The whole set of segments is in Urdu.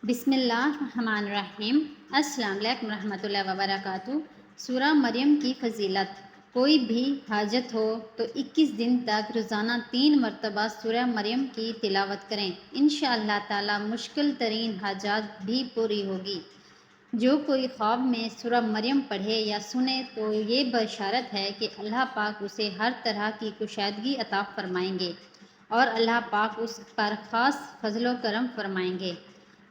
بسم اللہ الرحمن الرحیم۔ السلام علیکم ورحمۃ اللہ وبرکاتہ۔ سورہ مریم کی فضیلت۔ کوئی بھی حاجت ہو تو 21 دن تک روزانہ 3 مرتبہ سورہ مریم کی تلاوت کریں، انشاءاللہ تعالی مشکل ترین حاجات بھی پوری ہوگی۔ جو کوئی خواب میں سورہ مریم پڑھے یا سنے تو یہ بشارت ہے کہ اللہ پاک اسے ہر طرح کی کشادگی عطا فرمائیں گے اور اللہ پاک اس پر خاص فضل و کرم فرمائیں گے۔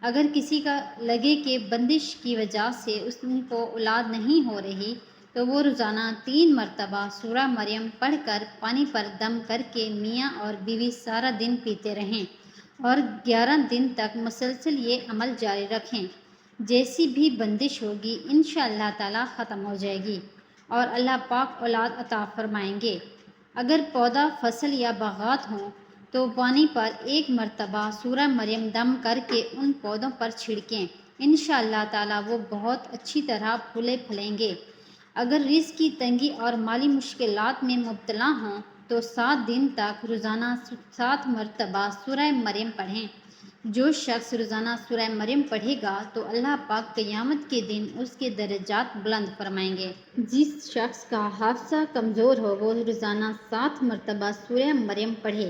اگر کسی کا لگے کہ بندش کی وجہ سے اس کو اولاد نہیں ہو رہی تو وہ روزانہ 3 مرتبہ سورہ مریم پڑھ کر پانی پر دم کر کے میاں اور بیوی سارا دن پیتے رہیں اور 11 دن تک مسلسل یہ عمل جاری رکھیں۔ جیسی بھی بندش ہوگی انشاءاللہ تعالی ختم ہو جائے گی اور اللہ پاک اولاد عطا فرمائیں گے۔ اگر پودا فصل یا باغات ہوں تو پانی پر 1 مرتبہ سورہ مریم دم کر کے ان پودوں پر چھڑکیں، انشاءاللہ تعالی وہ بہت اچھی طرح پھولے پھلیں گے۔ اگر رزق کی تنگی اور مالی مشکلات میں مبتلا ہوں تو 7 دن تک روزانہ 7 مرتبہ سورہ مریم پڑھیں۔ جو شخص روزانہ سورہ مریم پڑھے گا تو اللہ پاک قیامت کے دن اس کے درجات بلند فرمائیں گے۔ جس شخص کا حافظہ کمزور ہو وہ روزانہ 7 مرتبہ سورہ مریم پڑھے۔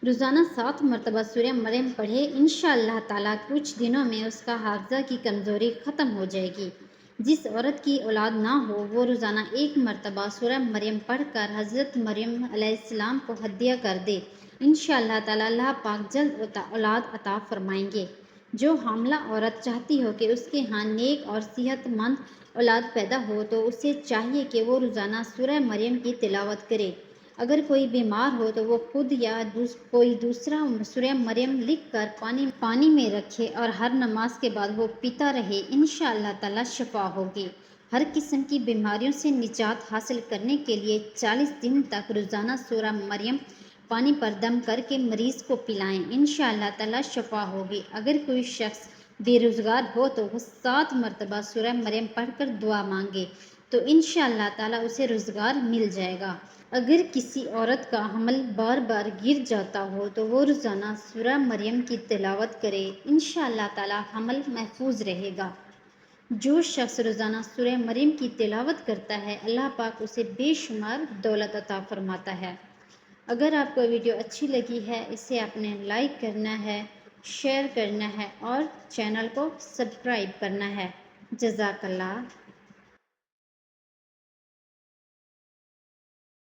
روزانہ 7 مرتبہ سورہ مریم پڑھے، انشاءاللہ تعالی کچھ دنوں میں اس کا حافظہ کی کمزوری ختم ہو جائے گی۔ جس عورت کی اولاد نہ ہو وہ روزانہ 1 مرتبہ سورہ مریم پڑھ کر حضرت مریم علیہ السلام کو ہدیہ کر دے، انشاءاللہ تعالی اللہ پاک جلد اولاد عطا فرمائیں گے۔ جو حاملہ عورت چاہتی ہو کہ اس کے ہاں نیک اور صحت مند اولاد پیدا ہو تو اسے چاہیے کہ وہ روزانہ سورہ مریم کی تلاوت کرے۔ اگر کوئی بیمار ہو تو وہ خود یا کوئی دوسرا سورہ مریم لکھ کر پانی میں رکھے اور ہر نماز کے بعد وہ پیتا رہے، انشاءاللہ تعالی شفا ہوگی۔ ہر قسم کی بیماریوں سے نجات حاصل کرنے کے لیے 40 دن تک روزانہ سورہ مریم پانی پر دم کر کے مریض کو پلائیں، انشاءاللہ تعالی شفا ہوگی۔ اگر کوئی شخص بے روزگار ہو تو وہ 7 مرتبہ سورہ مریم پڑھ کر دعا مانگے تو انشاءاللہ تعالی اسے روزگار مل جائے گا۔ اگر کسی عورت کا حمل بار بار گر جاتا ہو تو وہ روزانہ سورہ مریم کی تلاوت کرے، انشاءاللہ تعالی حمل محفوظ رہے گا۔ جو شخص روزانہ سورہ مریم کی تلاوت کرتا ہے اللہ پاک اسے بے شمار دولت عطا فرماتا ہے۔ اگر آپ کو ویڈیو اچھی لگی ہے اسے آپ نے لائک کرنا ہے، شیئر کرنا ہے اور چینل کو سبسکرائب کرنا ہے۔ جزاک اللہ۔